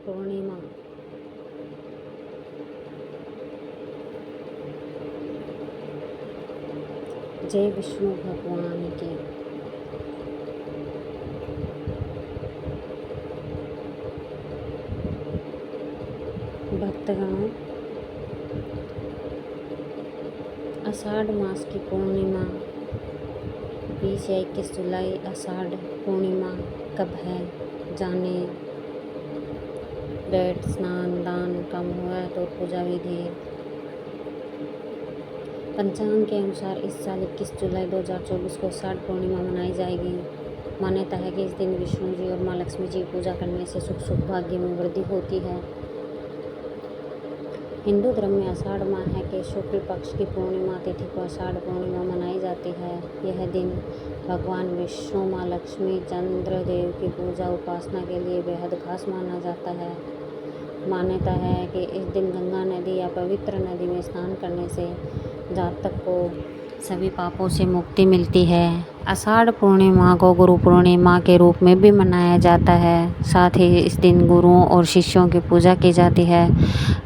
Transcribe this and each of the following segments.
पूर्णिमा। जय विष्णु भगवान की। भक्तगणों, आषाढ़ मास की पूर्णिमा 20 या 21 जुलाई आषाढ़ पूर्णिमा कब है जाने। डेट, स्नान दान का मुहूर्त और पूजा विधि। पंचांग के अनुसार इस साल 21 जुलाई 2024 को आषाढ़ पूर्णिमा मनाई जाएगी। मान्यता है कि इस दिन विष्णु जी और माँ लक्ष्मी जी की पूजा करने से सुख सौभाग्य में वृद्धि होती है। हिंदू धर्म में आषाढ़ माह के शुक्ल पक्ष की पूर्णिमा तिथि को आषाढ़ पूर्णिमा मनाई जाती है। यह दिन भगवान विष्णु, माँ लक्ष्मी, चंद्र देव की पूजा उपासना के लिए बेहद खास माना जाता है। मान्यता है कि इस दिन गंगा नदी या पवित्र नदी में स्नान करने से जातक को सभी पापों से मुक्ति मिलती है। आषाढ़ पूर्णिमा को गुरु पूर्णिमा के रूप में भी मनाया जाता है। साथ ही इस दिन गुरुओं और शिष्यों की पूजा की जाती है।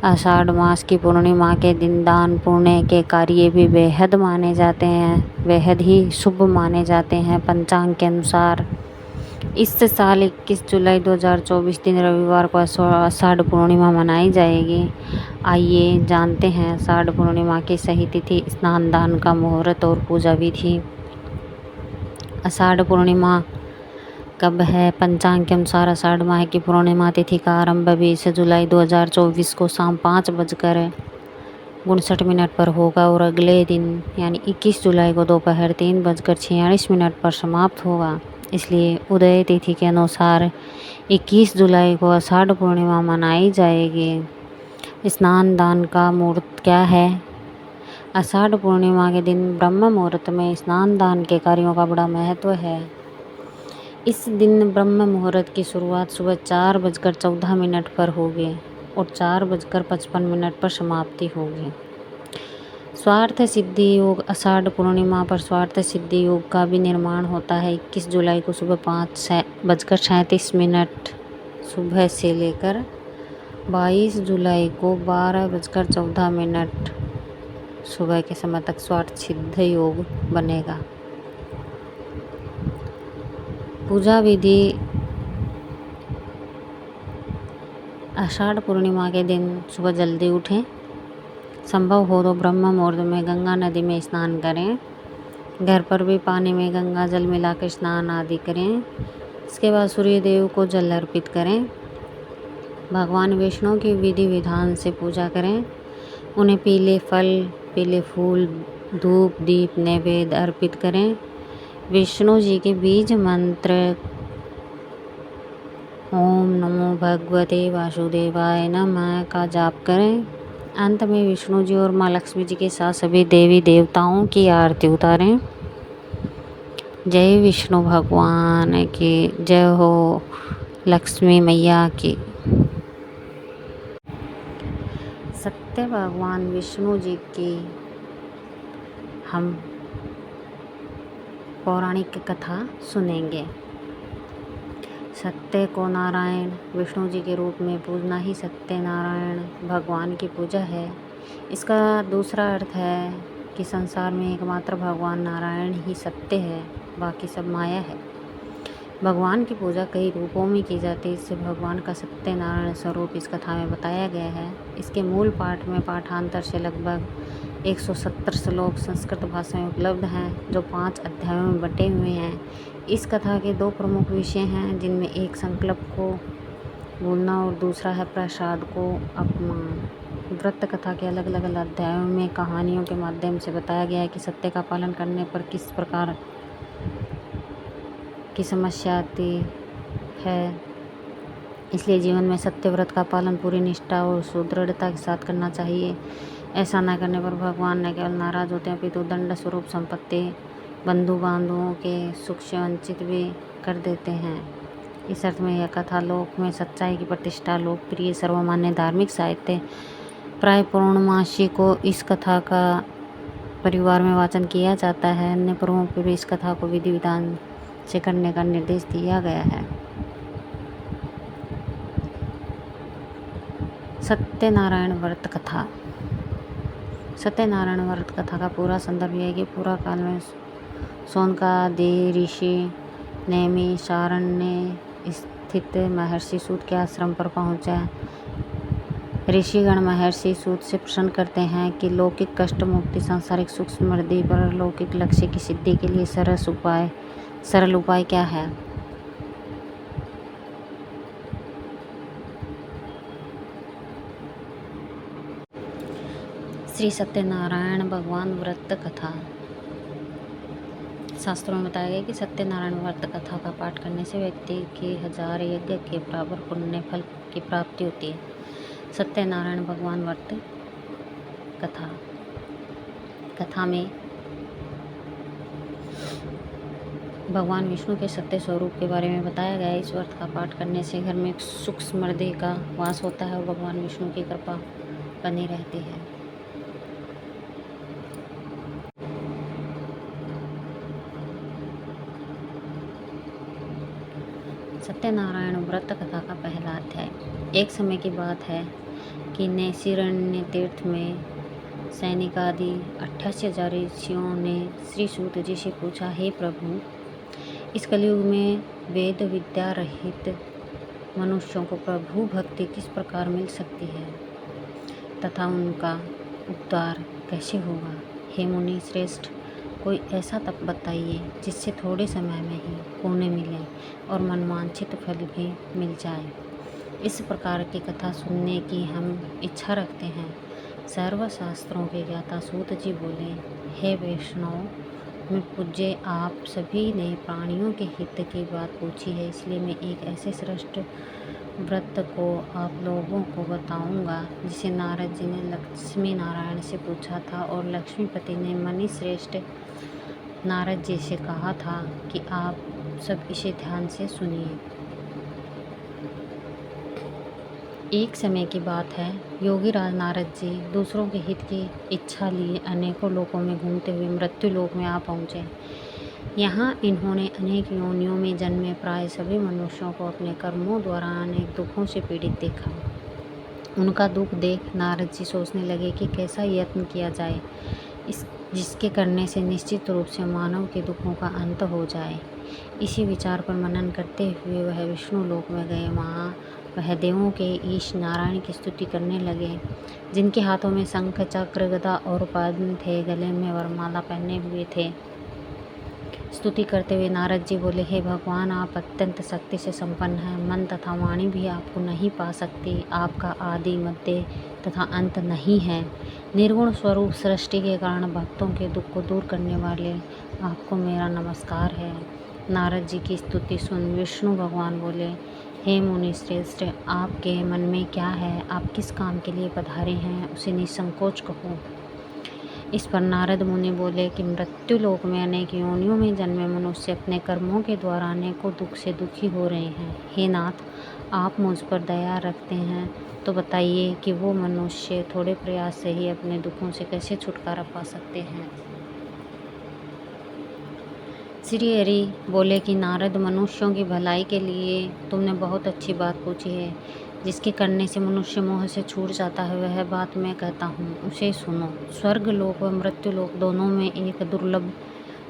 आषाढ़ मास की पूर्णिमा के दिन दान पुण्य के कार्य भी बेहद माने जाते हैं, बेहद ही शुभ माने जाते हैं। पंचांग के अनुसार इस साल 21 जुलाई 2024 दिन रविवार को आषाढ़ पूर्णिमा मनाई जाएगी। आइए जानते हैं आषाढ़ पूर्णिमा की सही तिथि, स्नान दान का मुहूर्त और पूजा विधि। आषाढ़ पूर्णिमा कब है? पंचांग के अनुसार आषाढ़ माह की पूर्णिमा तिथि का आरंभ 20 जुलाई 2024 को शाम 5:59 पर होगा और अगले दिन यानी 21 जुलाई को दोपहर 3:46 पर समाप्त होगा। इसलिए उदय तिथि के अनुसार 21 जुलाई को आषाढ़ पूर्णिमा मनाई जाएगी। स्नान दान का मुहूर्त क्या है? आषाढ़ पूर्णिमा के दिन ब्रह्म मुहूर्त में स्नान दान के कार्यों का बड़ा महत्व है। इस दिन ब्रह्म मुहूर्त की शुरुआत सुबह 4:14 पर होगी और 4:55 पर समाप्ति होगी। स्वार्थ सिद्धि योग। आषाढ़ पूर्णिमा पर स्वार्थ सिद्धि योग का भी निर्माण होता है। 21 जुलाई को सुबह 5:37 सुबह से लेकर 22 जुलाई को 12:14 सुबह के समय तक स्वार्थ सिद्ध योग बनेगा। पूजा विधि। आषाढ़ पूर्णिमा के दिन सुबह जल्दी उठें, संभव हो तो ब्रह्म मुहूर्त में गंगा नदी में स्नान करें। घर पर भी पानी में गंगा जल मिलाकर स्नान आदि करें। इसके बाद सूर्य देव को जल अर्पित करें। भगवान विष्णु की विधि विधान से पूजा करें। उन्हें पीले फल, पीले फूल, धूप, दीप, नैवेद्य अर्पित करें। विष्णु जी के बीज मंत्र ओम नमो भगवते वासुदेवाय नमः का जाप करें। अंत में विष्णु जी और माँ लक्ष्मी जी के साथ सभी देवी देवताओं की आरती उतारें। जय विष्णु भगवान की जय हो, लक्ष्मी मैया की। सत्य भगवान विष्णु जी की हम पौराणिक कथा सुनेंगे। सत्य को नारायण विष्णु जी के रूप में पूजना ही सत्य नारायण भगवान की पूजा है। इसका दूसरा अर्थ है कि संसार में एकमात्र भगवान नारायण ही सत्य है, बाकी सब माया है। भगवान की पूजा कई रूपों में की जाती है। इससे भगवान का सत्य नारायण स्वरूप इस कथा में बताया गया है। इसके मूल पाठ में पाठांतर से लगभग 170 श्लोक संस्कृत भाषा में उपलब्ध हैं, जो 5 अध्यायों में बटे हुए हैं। इस कथा के 2 प्रमुख विषय हैं, जिनमें एक संकल्प को भूलना और दूसरा है प्रसाद को अपमान। व्रत कथा के अलग अलग अध्यायों में कहानियों के माध्यम से बताया गया है कि सत्य का पालन करने पर किस प्रकार की समस्या आती है। इसलिए जीवन में सत्य व्रत का पालन पूरी निष्ठा और सुदृढ़ता के साथ करना चाहिए। ऐसा न करने पर भगवान न केवल नाराज होते हैं अपितु दंड स्वरूप संपत्ति, बंधु बांधवों के सुख से वंचित भी कर देते हैं। इस अर्थ में यह कथा लोक में सच्चाई की प्रतिष्ठा, लोकप्रिय सर्वमान्य धार्मिक साहित्य प्राय पूर्णमासी को इस कथा का परिवार में वाचन किया जाता है। अन्य पर्वों पर भी इस कथा को विधि विधान से करने का निर्देश दिया गया है। सत्यनारायण व्रत कथा। सत्यनारायण व्रत कथा का पूरा संदर्भ यह है कि पूरा काल में सौनकादि ऋषि नैमिषारण्य स्थित महर्षि सूत के आश्रम पर पहुँचा। ऋषिगण महर्षि सूत से प्रश्न करते हैं कि लौकिक कष्ट मुक्ति, सांसारिक सुख समृद्धि, परलौकिक लक्ष्य की सिद्धि के लिए सरल उपाय क्या है। श्री सत्यनारायण भगवान व्रत कथा। शास्त्रों में बताया गया कि सत्यनारायण व्रत कथा का पाठ करने से व्यक्ति की 1000 यज्ञ के बराबर पुण्य फल की प्राप्ति होती है। सत्यनारायण भगवान व्रत कथा में भगवान विष्णु के सत्य स्वरूप के बारे में बताया गया है। इस व्रत का पाठ करने से घर में सुख समृद्धि का वास होता है और भगवान विष्णु की कृपा बनी रहती है। सत्यनारायण व्रत कथा का पहला अध्याय। एक समय की बात है कि नैमिषारण्य तीर्थ में सैनिकादि 88,000 ऋषियों ने श्री सूत जी से पूछा, हे प्रभु, इस कलयुग में वेद विद्या रहित मनुष्यों को प्रभु भक्ति किस प्रकार मिल सकती है तथा उनका उद्धार कैसे होगा। हे मुनि श्रेष्ठ, कोई ऐसा तप बताइए जिससे थोड़े समय में ही पुण्य मिले और मनवांछित फल भी मिल जाए। इस प्रकार की कथा सुनने की हम इच्छा रखते हैं। सर्वशास्त्रों के ज्ञाता सूत जी बोले, हे वैष्णव, मैं पूज्य आप सभी ने प्राणियों के हित की बात पूछी है, इसलिए मैं एक ऐसे श्रेष्ठ व्रत को आप लोगों को बताऊंगा जिसे नारद जी ने लक्ष्मी नारायण से पूछा था और लक्ष्मीपति ने मणि श्रेष्ठ नारद जी से कहा था कि आप सब इसे ध्यान से सुनिए। एक समय की बात है, योगी राज नारद जी दूसरों के हित की इच्छा लिए अनेकों लोकों में घूमते हुए मृत्यु लोक में आ पहुँचे। यहाँ इन्होंने अनेक योनियों में जन्मे प्राय सभी मनुष्यों को अपने कर्मों द्वारा अनेक दुखों से पीड़ित देखा। उनका दुख देख नारद जी सोचने लगे कि कैसा यत्न किया जाए जिसके करने से निश्चित रूप से मानव के दुखों का अंत हो जाए। इसी विचार पर मनन करते हुए वह विष्णु लोक में गए। वहाँ वह देवों के ईश नारायण की स्तुति करने लगे, जिनके हाथों में शंख चक्र गदा और पद्म थे, गले में वरमाला पहने हुए थे। स्तुति करते हुए नारद जी बोले, हे भगवान, आप अत्यंत शक्ति से संपन्न हैं। मन तथा वाणी भी आपको नहीं पा सकती। आपका आदि मध्य तथा अंत नहीं है। निर्गुण स्वरूप सृष्टि के कारण भक्तों के दुख को दूर करने वाले आपको मेरा नमस्कार है। नारद जी की स्तुति सुन विष्णु भगवान बोले, हे मुनि श्रेष्ठ, आपके मन में क्या है? आप किस काम के लिए पधारे हैं, उसे निसंकोच कहो। इस पर नारद मुनि बोले कि मृत्यु लोक में अनेक योनियों में जन्मे मनुष्य अपने कर्मों के द्वारा अनेकों दुख से दुखी हो रहे हैं। हे नाथ, आप मुझ पर दया रखते हैं तो बताइए कि वो मनुष्य थोड़े प्रयास से ही अपने दुखों से कैसे छुटकारा पा सकते हैं। श्री हरि बोले कि नारद, मनुष्यों की भलाई के लिए तुमने बहुत अच्छी बात पूछी है। जिसके करने से मनुष्य मोह से छूट जाता है, वह बात मैं कहता हूँ, उसे सुनो। स्वर्ग लोक व मृत्यु लोक दोनों में एक दुर्लभ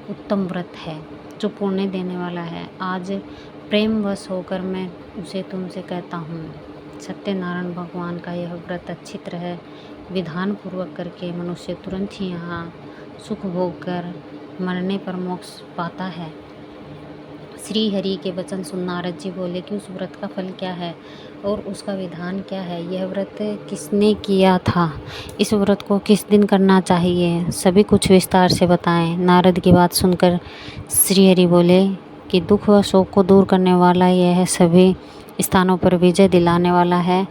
उत्तम व्रत है जो पुण्य देने वाला है। आज प्रेमवश होकर मैं उसे तुमसे कहता हूँ। सत्यनारायण भगवान का यह व्रत अच्छी तरह विधान पूर्वक करके मनुष्य तुरंत ही यहाँ सुख भोग कर मरने पर मोक्ष पाता है। श्री हरि के वचन सुन नारद जी बोले कि उस व्रत का फल क्या है और उसका विधान क्या है। यह व्रत किसने किया था? इस व्रत को किस दिन करना चाहिए? सभी कुछ विस्तार से बताएं। नारद की बात सुनकर श्री हरि बोले कि दुख व शोक को दूर करने वाला यह सभी स्थानों पर विजय दिलाने वाला है।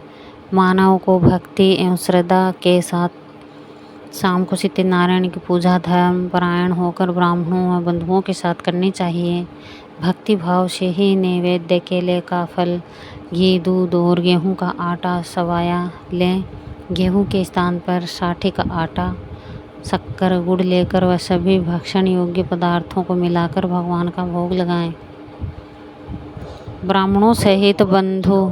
मानव को भक्ति एवं श्रद्धा के साथ शाम को सत्यनारायण की पूजा धर्म परायण होकर ब्राह्मणों व बंधुओं के साथ करनी चाहिए। भक्ति भाव से ही नैवेद्य केले का फल, घी, दूध और गेहूं का आटा सवाया लें। गेहूं के स्थान पर साठी का आटा, शक्कर, गुड़ लेकर वह सभी भक्षण योग्य पदार्थों को मिलाकर भगवान का भोग लगाएं। ब्राह्मणों सहित बंधु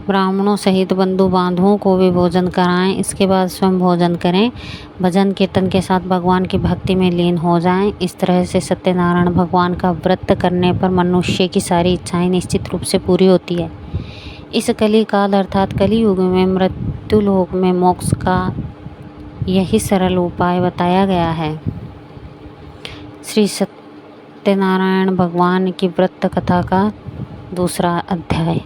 ब्राह्मणों सहित बंधु बांधवों को भी भोजन कराएं। इसके बाद स्वयं भोजन करें। भजन कीर्तन के साथ भगवान की भक्ति में लीन हो जाएं। इस तरह से सत्यनारायण भगवान का व्रत करने पर मनुष्य की सारी इच्छाएं निश्चित रूप से पूरी होती है। इस कली काल अर्थात कलियुग में मृत्युलोक में मोक्ष का यही सरल उपाय बताया गया है। श्री सत्यनारायण भगवान की व्रत कथा का 2 अध्याय।